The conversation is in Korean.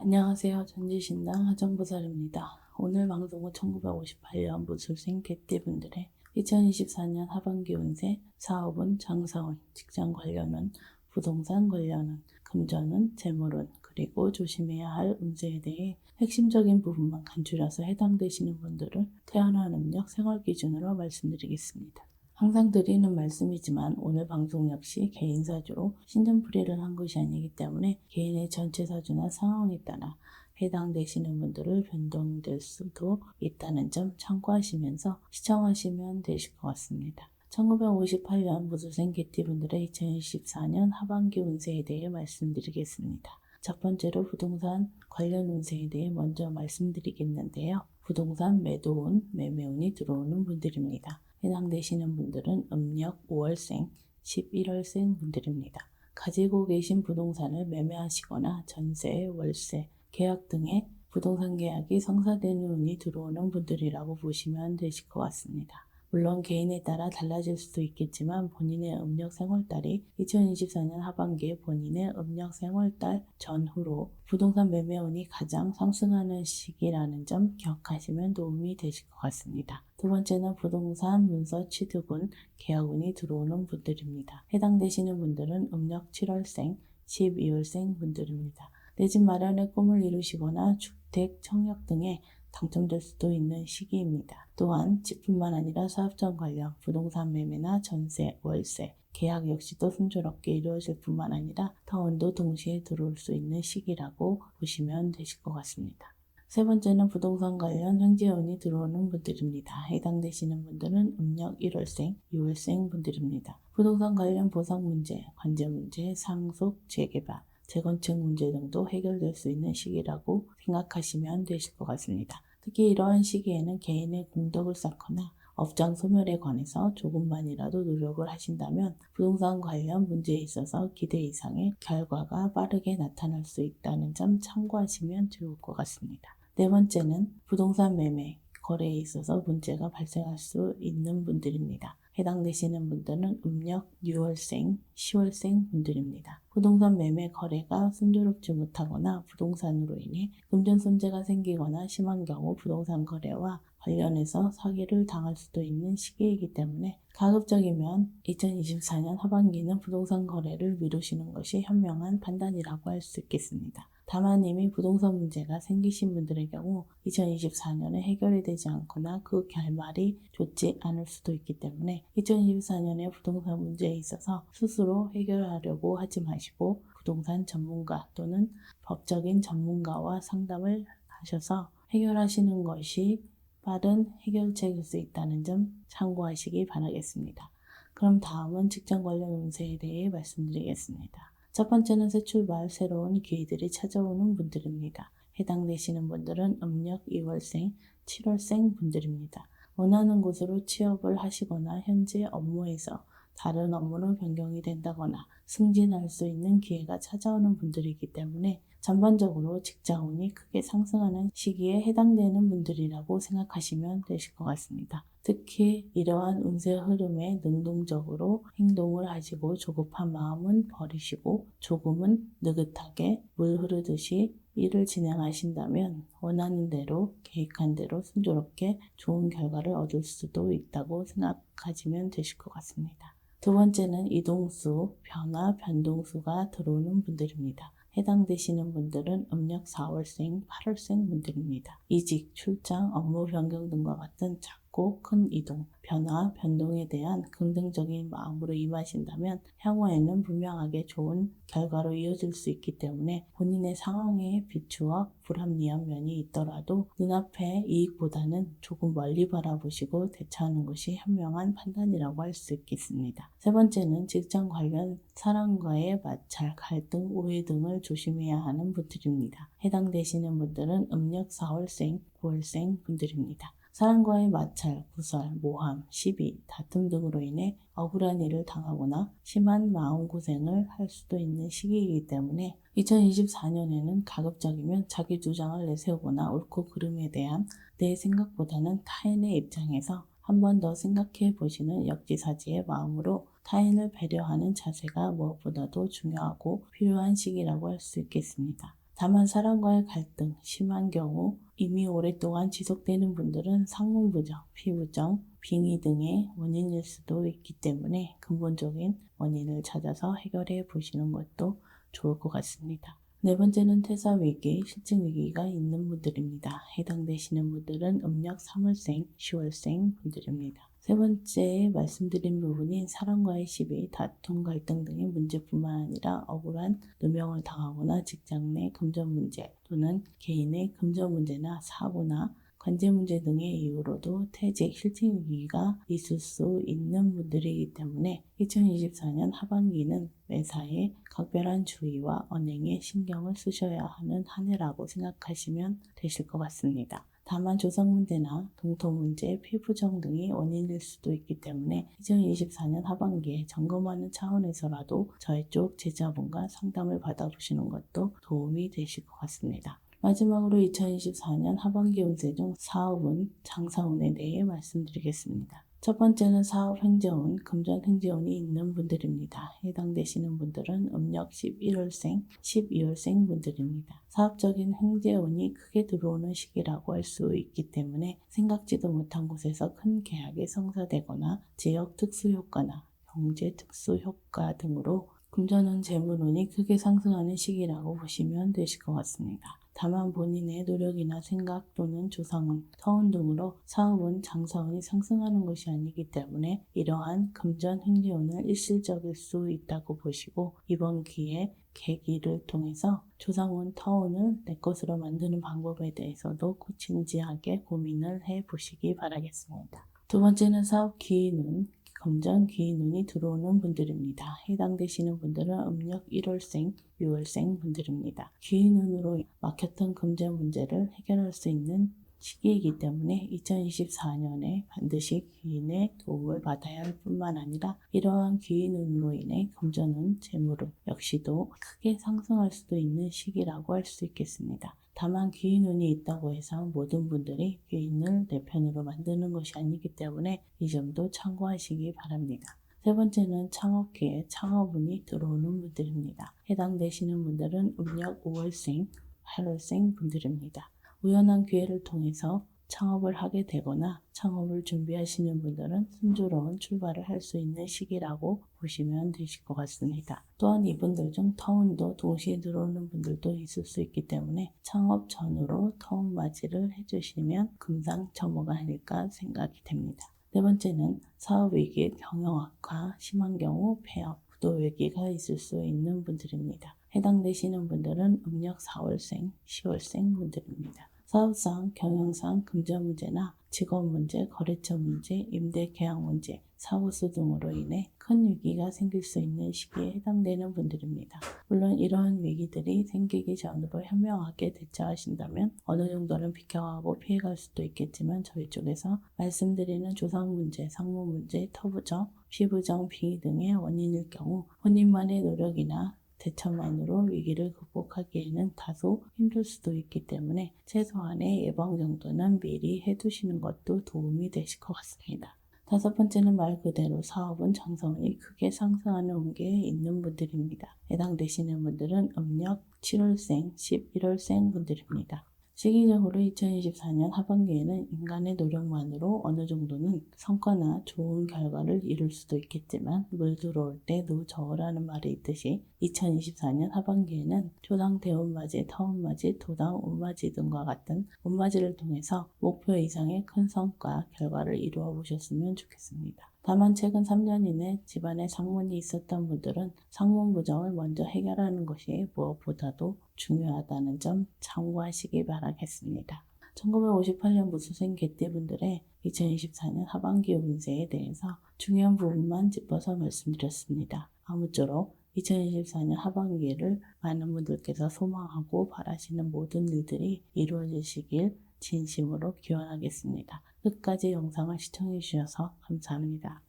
안녕하세요. 전지신당 하정부살입니다. 오늘 방송은 1958년 무술생 개띠분들의 2024년 하반기 운세, 사업은, 장사운, 직장 관련은, 부동산 관련은, 금전은, 재물은, 그리고 조심해야 할 운세에 대해 핵심적인 부분만 간추려서 해당되시는 분들은 태어난 음력 생활 기준으로 말씀드리겠습니다. 항상 드리는 말씀이지만 오늘 방송 역시 개인 사주로 신전풀이를 한 것이 아니기 때문에 개인의 전체 사주나 상황에 따라 해당되시는 분들을 변동될 수도 있다는 점 참고하시면서 시청하시면 되실 것 같습니다. 1958년 무술생 개띠분들의 2024년 하반기 운세에 대해 말씀드리겠습니다. 첫 번째로 부동산 관련 운세에 대해 먼저 말씀드리겠는데요. 부동산 매도운, 매매운이 들어오는 분들입니다. 해당되시는 분들은 음력 5월생, 11월생 분들입니다. 가지고 계신 부동산을 매매하시거나 전세, 월세, 계약 등의 부동산 계약이 성사되는 운이 들어오는 분들이라고 보시면 되실 것 같습니다. 물론 개인에 따라 달라질 수도 있겠지만 본인의 음력 생월달이 2024년 하반기에 본인의 음력 생월달 전후로 부동산 매매운이 가장 상승하는 시기라는 점 기억하시면 도움이 되실 것 같습니다. 두 번째는 부동산 문서 취득운, 계약운이 들어오는 분들입니다. 해당되시는 분들은 음력 7월생, 12월생 분들입니다. 내 집 마련의 꿈을 이루시거나 주택, 청약 등에 당첨될 수도 있는 시기입니다. 또한 집뿐만 아니라 사업장 관련, 부동산 매매나 전세, 월세, 계약 역시도 순조롭게 이루어질 뿐만 아니라 타원도 동시에 들어올 수 있는 시기라고 보시면 되실 것 같습니다. 세 번째는 부동산 관련 현재운이 들어오는 분들입니다. 해당되시는 분들은 음력 1월생, 6월생 분들입니다. 부동산 관련 보상 문제, 관제 문제, 상속, 재개발, 재건축 문제 등도 해결될 수 있는 시기라고 생각하시면 되실 것 같습니다. 특히 이러한 시기에는 개인의 공덕을 쌓거나 업장 소멸에 관해서 조금만이라도 노력을 하신다면 부동산 관련 문제에 있어서 기대 이상의 결과가 빠르게 나타날 수 있다는 점 참고하시면 좋을 것 같습니다. 네 번째는 부동산 매매, 거래에 있어서 문제가 발생할 수 있는 분들입니다. 해당되시는 분들은 음력 6월생, 10월생 분들입니다. 부동산 매매 거래가 순조롭지 못하거나 부동산으로 인해 금전 손재가 생기거나 심한 경우 부동산 거래와 관련해서 사기를 당할 수도 있는 시기이기 때문에 가급적이면 2024년 하반기는 부동산 거래를 미루시는 것이 현명한 판단이라고 할 수 있겠습니다. 다만 이미 부동산 문제가 생기신 분들의 경우 2024년에 해결이 되지 않거나 그 결말이 좋지 않을 수도 있기 때문에 2024년에 부동산 문제에 있어서 스스로 해결하려고 하지 마시고 부동산 전문가 또는 법적인 전문가와 상담을 하셔서 해결하시는 것이 빠른 해결책일 수 있다는 점 참고하시기 바라겠습니다. 그럼 다음은 직장 관련 운세에 대해 말씀드리겠습니다. 첫 번째는 새 출발, 새로운 기회들이 찾아오는 분들입니다. 해당되시는 분들은 음력 2월생, 7월생 분들입니다. 원하는 곳으로 취업을 하시거나 현재 업무에서 다른 업무로 변경이 된다거나 승진할 수 있는 기회가 찾아오는 분들이기 때문에 전반적으로 직장운이 크게 상승하는 시기에 해당되는 분들이라고 생각하시면 되실 것 같습니다. 특히 이러한 운세 흐름에 능동적으로 행동을 하시고 조급한 마음은 버리시고 조금은 느긋하게 물 흐르듯이 일을 진행하신다면 원하는 대로 계획한 대로 순조롭게 좋은 결과를 얻을 수도 있다고 생각하시면 되실 것 같습니다. 두 번째는 이동수, 변화, 변동수가 들어오는 분들입니다. 해당되시는 분들은 음력 4월생, 8월생 분들입니다. 이직, 출장, 업무 변경 등과 같은 작고 큰 이동, 변화, 변동에 대한 긍정적인 마음으로 임하신다면 향후에는 분명하게 좋은 결과로 이어질 수 있기 때문에 본인의 상황에 비추어 불합리한 면이 있더라도 눈앞의 이익보다는 조금 멀리 바라보시고 대처하는 것이 현명한 판단이라고 할 수 있겠습니다. 세 번째는 직장 관련 사람과의 마찰, 갈등, 오해 등을 조심해야 하는 분들입니다. 해당되시는 분들은 음력 4월생, 9월생 분들입니다. 사람과의 마찰, 구설, 모함, 시비, 다툼 등으로 인해 억울한 일을 당하거나 심한 마음고생을 할 수도 있는 시기이기 때문에 2024년에는 가급적이면 자기 주장을 내세우거나 옳고 그름에 대한 내 생각보다는 타인의 입장에서 한 번 더 생각해 보시는 역지사지의 마음으로 타인을 배려하는 자세가 무엇보다도 중요하고 필요한 시기라고 할 수 있겠습니다. 다만 사람과의 갈등, 심한 경우 이미 오랫동안 지속되는 분들은 상문부정, 피부정, 빙의 등의 원인일 수도 있기 때문에 근본적인 원인을 찾아서 해결해 보시는 것도 좋을 것 같습니다. 네 번째는 퇴사위기, 실직위기가 있는 분들입니다. 해당되시는 분들은 음력 3월생, 10월생 분들입니다. 세 번째 말씀드린 부분인 사람과의 시비, 다툼, 갈등 등의 문제뿐만 아니라 억울한 누명을 당하거나 직장 내 금전 문제 또는 개인의 금전 문제나 사고나 관제 문제 등의 이유로도 퇴직, 실직 위기가 있을 수 있는 분들이기 때문에 2024년 하반기는 매사에 각별한 주의와 언행에 신경을 쓰셔야 하는 한 해라고 생각하시면 되실 것 같습니다. 다만 조상 문제나 동토 문제, 피부정 등이 원인일 수도 있기 때문에 2024년 하반기에 점검하는 차원에서라도 저희 쪽 제자분과 상담을 받아보시는 것도 도움이 되실 것 같습니다. 마지막으로 2024년 하반기 운세 중 사업운, 장사운에 대해 말씀드리겠습니다. 첫 번째는 사업 행재운, 금전 행재운이 있는 분들입니다. 해당되시는 분들은 음력 11월생, 12월생 분들입니다. 사업적인 행재운이 크게 들어오는 시기라고 할 수 있기 때문에 생각지도 못한 곳에서 큰 계약이 성사되거나 지역 특수효과나 경제 특수효과 등으로 금전운, 재물운이 크게 상승하는 시기라고 보시면 되실 것 같습니다. 다만 본인의 노력이나 생각 또는 조상운, 터운 등으로 사업운, 장사운이 상승하는 것이 아니기 때문에 이러한 금전 행재운은 일시적일 수 있다고 보시고 이번 기회에 계기를 통해서 조상운, 터운을 내 것으로 만드는 방법에 대해서도 진지하게 고민을 해보시기 바라겠습니다. 두 번째는 사업 기인운, 금전 기인운이 들어오는 분들입니다. 해당되시는 분들은 음력 1월생, 6월생 분들입니다. 기인운으로 막혔던 금전 문제를 해결할 수 있는 시기이기 때문에 2024년에 반드시 기인의 도움을 받아야 할 뿐만 아니라 이러한 기인운으로 인해 금전운, 재물운 역시도 크게 상승할 수도 있는 시기라고 할 수 있겠습니다. 다만 기인운이 있다고 해서 모든 분들이 기인을 내 편으로 만드는 것이 아니기 때문에 이 점도 참고하시기 바랍니다. 세 번째는 창업기에 창업운이 들어오는 분들입니다. 해당되시는 분들은 음력 5월생, 8월생 분들입니다. 우연한 기회를 통해서 창업을 하게 되거나 창업을 준비하시는 분들은 순조로운 출발을 할 수 있는 시기라고 보시면 되실 것 같습니다. 또한 이분들 중 터운도 동시에 들어오는 분들도 있을 수 있기 때문에 창업 전후로 터운 맞이를 해주시면 금상첨화가 아닐까 생각이 됩니다. 네 번째는 사업위기, 경영악화, 심한 경우 폐업, 부도위기가 있을 수 있는 분들입니다. 해당되시는 분들은 음력 4월생, 10월생 분들입니다. 사업상, 경영상, 금전 문제나 직업 문제, 거래처 문제, 임대 계약 문제, 사고수 등으로 인해 큰 위기가 생길 수 있는 시기에 해당되는 분들입니다. 물론 이러한 위기들이 생기기 전으로 현명하게 대처하신다면 어느 정도는 비켜가고 피해갈 수도 있겠지만 저희 쪽에서 말씀드리는 조상 문제, 상무 문제, 터부정, 피부정, 빙의 등의 원인일 경우 본인만의 노력이나 대처만으로 위기를 극복하기에는 다소 힘들 수도 있기 때문에 최소한의 예방 정도는 미리 해두시는 것도 도움이 되실 것 같습니다. 다섯 번째는 말 그대로 사업은 장사운이 크게 상승하는 운기에 있는 분들입니다. 해당되시는 분들은 음력 7월생, 11월생 분들입니다. 시기적으로 2024년 하반기에는 인간의 노력만으로 어느 정도는 성과나 좋은 결과를 이룰 수도 있겠지만 물 들어올 때 노저울하는 말이 있듯이 2024년 하반기에는 조당 대운맞이, 터운맞이, 도당 운맞이 등과 같은 운맞이를 통해서 목표 이상의 큰 성과, 결과를 이루어 보셨으면 좋겠습니다. 다만 최근 3년 이내 집안에 상문이 있었던 분들은 상문 부정을 먼저 해결하는 것이 무엇보다도 중요하다는 점 참고하시기 바라겠습니다. 1958년 무수생 개띠분들의 2024년 하반기 운세에 대해서 중요한 부분만 짚어서 말씀드렸습니다. 아무쪼록 2024년 하반기를 많은 분들께서 소망하고 바라시는 모든 일들이 이루어지시길 진심으로 기원하겠습니다. 끝까지 영상을 시청해 주셔서 감사합니다.